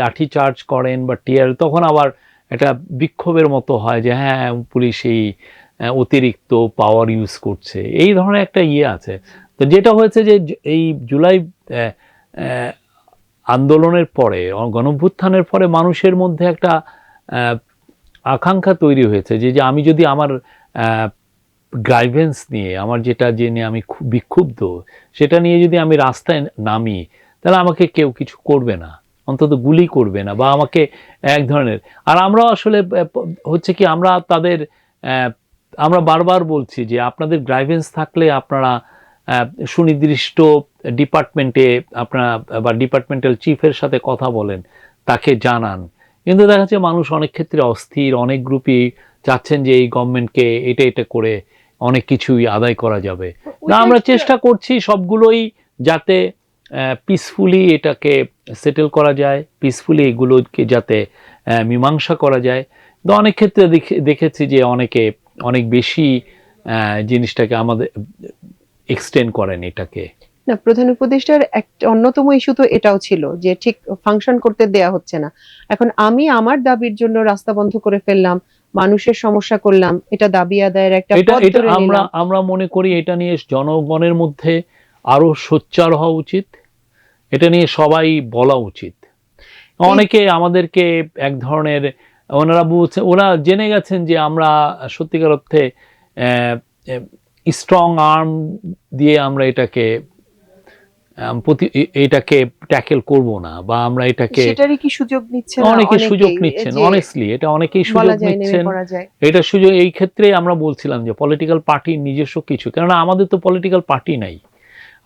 লাঠি চার্জ করেন বা টিয়ার, তখন আবার একটা বিক্ষোভের মতো হয় যে হ্যাঁ পুলিশ এই অতিরিক্ত পাওয়ার ইউজ করছে, এই ধরনের একটা ইয়ে আছে। তো যেটা হয়েছে যে এই জুলাই আন্দোলনের পরে, গণঅভ্যুত্থানের পরে মানুষের মধ্যে একটা আকাঙ্ক্ষা তৈরি হয়েছে যে আমি যদি আমার গ্রাইভেন্স নিয়ে, আমার যেটা যে নিয়ে আমি খুব বিক্ষুব্ধ, সেটা নিয়ে যদি আমি রাস্তায় নামি, তাহলে আমাকে কেউ কিছু করবে না, অন্তত গুলি করবে না, বা আমাকে এক ধরনের। আর আমরা আসলে হচ্ছে কি, আমরা তাদের আমরা বারবার বলছি যে আপনাদের গ্রাইভেন্স থাকলে আপনারা সুনির্দিষ্ট ডিপার্টমেন্টে আপনারা বা ডিপার্টমেন্টাল চিফের সাথে কথা বলেন, তাকে জানান। কিন্তু দেখা যাচ্ছে মানুষ অনেক ক্ষেত্রে অস্থির, অনেক গ্রুপই চাচ্ছেন যে এই গভর্নমেন্টকে এটা করে অনেক কিছুই আদায় করা যাবে না। আমরা চেষ্টা করছি সবগুলোই যাতে পিসফুলি এটাকে সেটেল করা যায়, পিসফুলি এগুলোকে যাতে মীমাংসা করা যায়। তো অনেক ক্ষেত্রে দেখেছি যে অনেকে অনেক বেশি জিনিসটাকে আমাদের এক্সটেন্ড করেন এটাকে। না, প্রধান উপদেষ্টার একটা অন্যতম ইস্যু তো এটাও ছিল যে ঠিক ফাংশন করতে দেয়া হচ্ছে না। এখন আমি আমার দাবির জন্য রাস্তা বন্ধ করে ফেললাম, মানুষের সমস্যা করলাম, এটা দাবি আদায়ের একটা এটা পথ এটা ধরে আমরা নিলাম। আমরা মনে করি এটা নিয়ে জনগণের মধ্যে আরো সোচ্চার হওয়া উচিত, এটা নিয়ে সবাই বলা উচিত। অনেকে আমাদেরকে এক ধরনের, ওরা জেনে গেছেন যে আমরা সত্যিকার অর্থে স্ট্রং আর্ম দিয়ে আমরা এটাকে ট্যাকেল করব না, বা আমরা এটাকে, সেটারই কি সুযোগ নিচ্ছে না অনেকে সুযোগ অনেকেই, নিচ্ছেন, যে অনেস্টলি এটা অনেকেই সুযোগ বলা যায় নেমে নিচ্ছেন। পড়া যায়। এটা সুযোগ, এই ক্ষেত্রে আমরা বলছিলাম যে পলিটিক্যাল পার্টির নিজস্ব কিছু, কেননা আমাদের তো পলিটিক্যাল পার্টি নাই,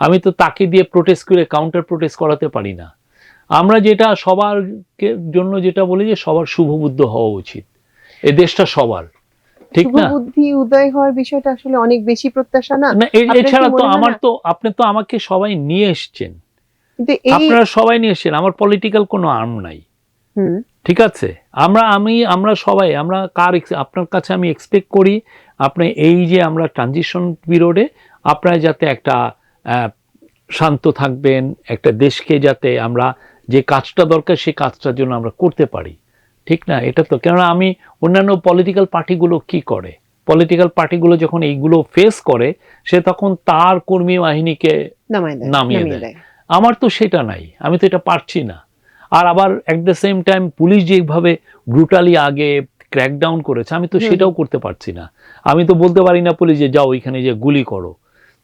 আমি তো তাকে দিয়ে প্রোটেস্ট করে কাউন্টার প্রোটেস্ট করাতে পারি না। আমরা যেটা সবার জন্য যেটা বলি যে সবার শুভবুদ্ধ হওয়া উচিত, এই দেশটা সবার, ঠিক না? শুভবুদ্ধি উদয় হওয়ার বিষয়টা আসলে অনেক বেশি প্রত্যাশা না? না, আপনার কি এছাড়া তো মনে হয় আমার না? তো, আপনি তো আমাকে সবাই নিয়ে এসছেন, কিন্তু এই আপনারা সবাই নিয়ে এসছেন, আমার পলিটিক্যাল কোনো আর্ম নাই, হুম ঠিক আছে? আমরা সবাই, আমরা আপনার কাছে আমি এক্সপেক্ট করি আপনি এই যে আমরা ট্রানজিশন পিরিয়ডে আপনারা যাতে একটা শান্ত থাকবেন, একটা দেশকে যাতে আমরা যে কাজটা দরকার সেই কাজটার জন্য আমরা করতে পারি, ঠিক না? এটা তো, কেননা আমি অন্যান্য পলিটিক্যাল পার্টিগুলো কি করে, পলিটিক্যাল পার্টিগুলো যখন এইগুলো ফেস করে সে তখন তার কর্মী বাহিনীকে নামিয়ে দেয়। আমার তো সেটা নাই, আমি তো এটা পারছি না। আর আবার at the same time police যেভাবে ব্রুটালি আগে ক্র্যাকডাউন করেছে, আমি তো সেটাও করতে পারছি না। আমি তো বলতে পারি না পুলিশ যে যাও ওইখানে যে গুলি করো,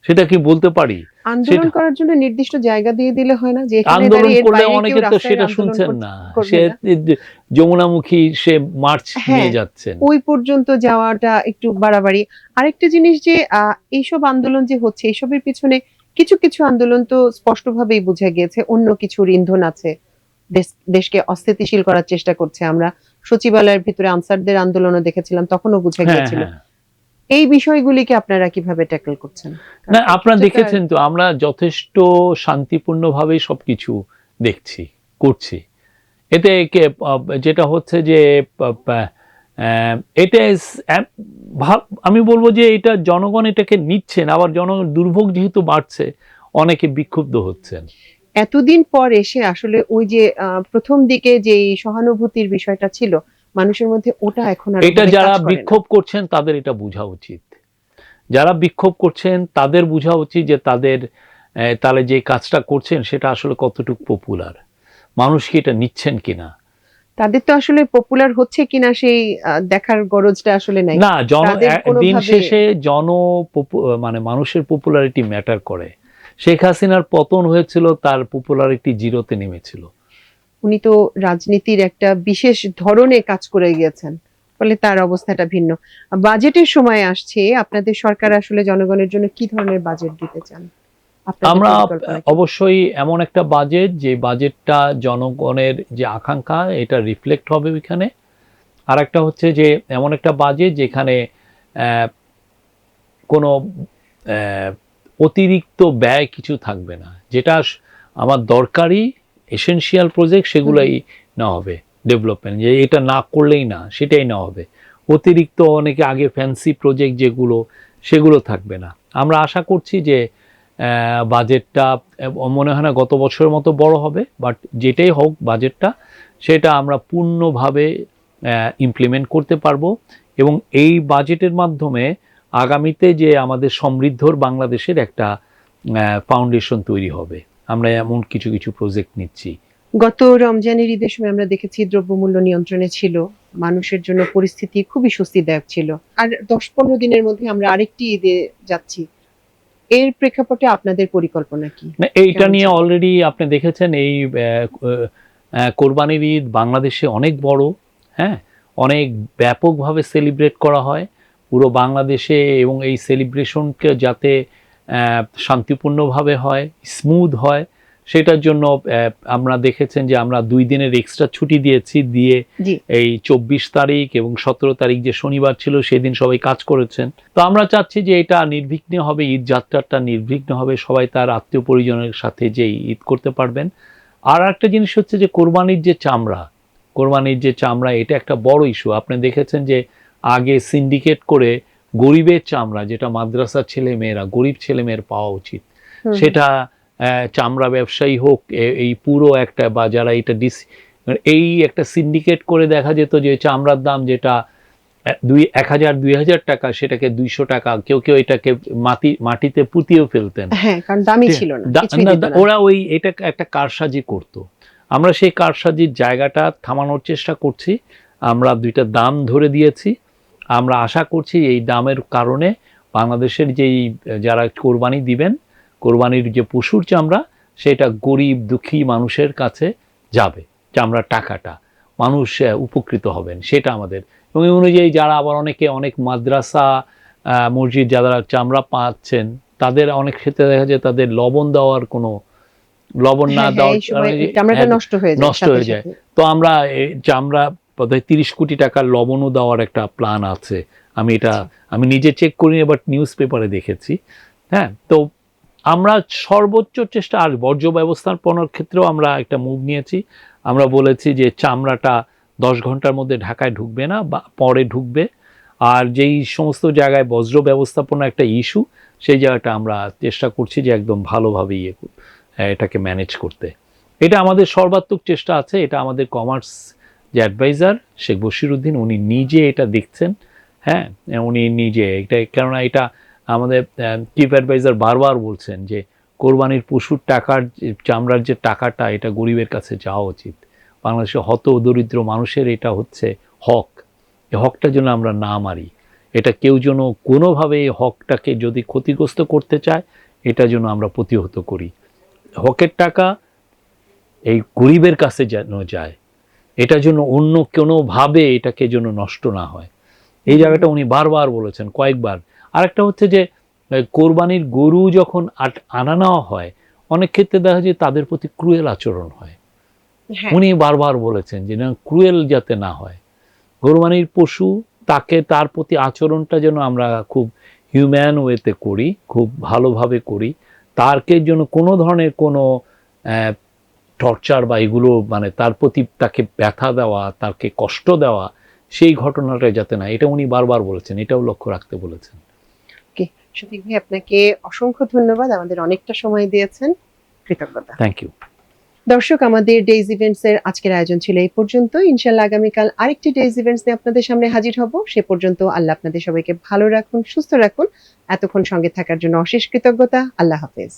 সেটা কি বলতে পারি? আন্দোলন করার জন্য নির্দিষ্ট জায়গা দিয়ে দিলে হয় না যে এখানে আন্দোলন দাঁড়িয়ে এর করলে বাইরে কেউ অনেকে তো রাস্তায় সেটা আন্দোলন শুনছেন না, করবে সে না? যমুনামুখী সে মার্চ নিয়ে যাচ্ছেন। ওই পর্যন্ত যাওয়াটা একটু বাড়াবাড়ি। আরেকটা জিনিস যে এইসব আন্দোলন যে হচ্ছে, এসবের পিছনে কিছু কিছু আন্দোলন তো স্পষ্টভাবেই বোঝা গিয়েছে অন্য কিছুর ইন্ধন আছে, দেশকে অস্থিতিশীল করার চেষ্টা করছে। আমরা সচিবালয়ের ভিতরে আনসারদের আন্দোলনও দেখেছিলাম, তখনও বোঝা হ্যাঁ, গিয়েছিল। হ্যাঁ। এই বিষয়গুলিকে আপনারা কিভাবে ট্যাকল করছেন? না, আপনারা দেখেছেন তো আমরা যথেষ্ট শান্তিপূর্ণভাবেই সবকিছু দেখছি, করছি। এতে যেটা হচ্ছে যে এটা আমি বলবো যে এটা জনগণ এটাকে নিচ্ছেন, আবার জনগণ দুর্ভোগ যেহেতু বাড়ছে অনেকে বিক্ষুব্ধ হচ্ছেন। এতদিন পর এসে আসলে ওই যে প্রথম দিকে যে সহানুভূতির বিষয়টা ছিল মানুষের মধ্যে, ওটা এখন আর এটা যারা বিক্ষোভ করছেন তাদের এটা বোঝা উচিত, যারা বিক্ষোভ করছেন তাদের বোঝা উচিত যে তাহলে যে কাজটা করছেন সেটা আসলে কতটুকু পপুলার, মানুষ কি এটা নিচ্ছেন কিনা। তাদের তো আসলে পপুলার হচ্ছে কিনা সেই দেখার গরজটা আসলে নাই না, দিন শেষে মানে মানুষের পপুলারিটি ম্যাটার করে। শেখ হাসিনার পতন হয়েছিল, তার পপুলারিটি জিরোতে নেমেছিল। উনি তো রাজনীতির একটা বিশেষ ধরনে কাজ করে গিয়েছেন, ফলে তার অবস্থাটা ভিন্ন। বাজেটের সময় আসছে, আপনাদের সরকার আসলে জনগণের জন্য কি ধরনের বাজেট দিতে চান? আমরা অবশ্যই এমন একটা বাজেট, যে বাজেটটা জনগণের যে আকাঙ্ক্ষা এটা রিফ্লেক্ট হবে ওইখানে। আর একটা হচ্ছে যে এমন একটা বাজেট যেখানে কোনো অতিরিক্ত ব্যয় কিছু থাকবে না, যেটা আমার দরকারি এসেনশিয়াল প্রজেক্ট সেগুলোই নেওয়া হবে, ডেভেলপমেন্ট যে এটা না করলেই না সেটাই নেওয়া হবে। অতিরিক্ত অনেকে আগে ফ্যান্সি প্রজেক্ট যেগুলো সেগুলো থাকবে না। আমরা আশা করছি যে বাজেটটা মনে হয় না গত বছরের মতো বড় হবে, বাট যেটাই হোক বাজেটটা সেটা আমরা পূর্ণভাবে ইমপ্লিমেন্ট করতে পারবো, এবং এই বাজেটের মাধ্যমে আগামীতে যে আমাদের সমৃদ্ধর বাংলাদেশের একটা ফাউন্ডেশন তৈরি হবে। আমরা এমন কিছু কিছু প্রজেক্ট নিচ্ছি। গত রমজানের ঈদের সময় আমরা দেখেছি দ্রব্যমূল্য নিয়ন্ত্রণে ছিল, মানুষের জন্য পরিস্থিতি খুবই স্বস্তিদায়ক ছিল। আর 10-15 দিনের মধ্যে আমরা আরেকটি ঈদে যাচ্ছি, এর প্রেক্ষাপটে আপনাদের পরিকল্পনা কি? এইটা নিয়ে অলরেডি আপনি দেখেছেন এই কোরবানির ঈদ বাংলাদেশে অনেক বড়, হ্যাঁ, অনেক ব্যাপকভাবে সেলিব্রেট করা হয় পুরো বাংলাদেশে, এবং এই সেলিব্রেশনকে যাতে শান্তিপূর্ণভাবে হয়, স্মুথ হয়, সেটার জন্য আমরা দেখেছেন যে আমরা 2 দিনের এক্সট্রা ছুটি দিয়েছি, দিয়ে এই 24 তারিখ এবং 17 তারিখ যে শনিবার ছিল সেদিন সবাই কাজ করেছেন। তো আমরা চাচ্ছি যে এটা নির্বিঘ্নে হবে, ঈদ যাত্রাটা নির্বিঘ্ন হবে, সবাই তার আত্মীয় পরিজনের সাথে যে ঈদ করতে পারবেন। আর একটা জিনিস হচ্ছে যে কোরবানির যে চামড়া, কোরবানির যে চামড়া, এটা একটা বড় ইস্যু। আপনি দেখেছেন যে আগে সিন্ডিকেট করে গরিবের চামড়া, যেটা মাদ্রাসার ছেলে মেয়েরা, গরিব ছেলে মেয়ের পাওয়া উচিত, সেটা চামড়া ব্যবসায়ী হোক, এই পুরো একটা, বা যারা এটা এই একটা সিন্ডিকেট করে দেখা যেত যে চামড়ার দাম যেটা 1,000-2,000 টাকা, সেটাকে 200 টাকা, কেউ কেউ এটাকে মাটিতে পুঁতিয়েও ফেলতেন। হ্যাঁ, কারণ দামই ছিল না, কিছুই দিত না। ওরা এটা একটা কারসাজি করতো। আমরা সেই কারসাজির জায়গাটা থামানোর চেষ্টা করছি। আমরা 2টা দাম ধরে দিয়েছি। আমরা আশা করছি এই দামের কারণে বাংলাদেশের যেই যারা কোরবানি দিবেন, কোরবানির যে পশুর চামড়া, সেটা গরিব দুঃখী মানুষের কাছে যাবে, চামড়ার টাকাটা মানুষ উপকৃত হবেন, সেটা আমাদের। এবং এই অনুযায়ী যারা আবার অনেক মাদ্রাসা মসজিদ যারা চামড়া পাচ্ছেন, তাদের অনেক ক্ষেত্রে দেখা যায় তাদের লবণ দেওয়ার কোনো, লবণ না দেওয়ার চামড়াটা নষ্ট হয়ে যায়। তো আমরা চামড়া বোধহয় 30 কোটি টাকার লবণও দেওয়ার একটা প্ল্যান আছে। আমি নিজে চেক করিনি, বাট নিউজ পেপারে দেখেছি। হ্যাঁ, তো আমরা সর্বোচ্চ চেষ্টা, আর বর্জ্য ব্যবস্থাপনার ক্ষেত্রেও আমরা একটা মুভ নিয়েছি। আমরা বলেছি যে চামড়াটা 10 ঘন্টার মধ্যে ঢাকায় ঢুকবে না, বা পরে ঢুকবে। আর যেই সমস্ত জায়গায় বজ্র ব্যবস্থাপনা একটা ইস্যু, সেই জায়গাটা আমরা চেষ্টা করছি যে একদম ভালোভাবে এটাকে ম্যানেজ করতে। এটা আমাদের সর্বাত্মক চেষ্টা আছে। এটা আমাদের কমার্স যে অ্যাডভাইজার শেখ বশিরউদ্দিন, উনি নিজে এটা দেখছেন। হ্যাঁ, উনি নিজে এটা, কেননা এটা আমাদের চিফ অ্যাডভাইজার বারবার বলছেন যে কোরবানির পশুর টাকার, চামড়ার যে টাকাটা, এটা গরিবের কাছে যাওয়া উচিত। বাংলাদেশের হত দরিদ্র মানুষের এটা হচ্ছে হক। এই হকটা যেন আমরা না মারি। এটা কেউ যেন কোনোভাবে এই হকটাকে যদি ক্ষতিগ্রস্ত করতে চায়, এটা যেন আমরা প্রতিহত করি। হকের টাকা এই গরিবের কাছে যেন যায়, এটা যেন অন্য কোনোভাবে এটাকে যেন নষ্ট না হয়। এই জায়গাটা উনি বারবার বলেছেন, কয়েকবার। আরেকটা হচ্ছে যে কোরবানির গরু যখন আনা নেওয়া হয়, অনেক ক্ষেত্রে দেখা যায় তাদের প্রতি ক্রুয়েল আচরণ হয়। উনি বারবার বলেছেন যে না, ক্রুয়েল যাতে না হয়। কোরবানির পশু, তার প্রতি আচরণটা যেন আমরা খুব হিউম্যান ওয়েতে করি, খুব ভালোভাবে করি। তারকে জন্য কোনো ধরনের কোনো টর্চার বা এগুলো, মানে তার প্রতি তাকে ব্যথা দেওয়া, তাকে কষ্ট দেওয়া, সেই ঘটনাটা যাতে না, এটা উনি বারবার বলেছেন, এটাও লক্ষ্য রাখতে বলেছেন। ওকে, শফিক ভাই, আপনাকে অসংখ্য ধন্যবাদ, আমাদের অনেকটা সময় দিয়েছেন, কৃতজ্ঞতা। Thank you. দর্শক, আমাদের ডেইজ ইভেন্টস এর আজকের আয়োজন ছিল এই পর্যন্ত। ইনশাআল্লাহ আগামীকাল আরেকটি ডেইজ ইভেন্টস নিয়ে আপনাদের সামনে হাজির হব। সে পর্যন্ত আল্লাহ আপনাদের সবাইকে ভালো রাখুন, সুস্থ রাখুন। এতক্ষণ সঙ্গে থাকার জন্য অশেষ কৃতজ্ঞতা। আল্লাহ হাফেজ।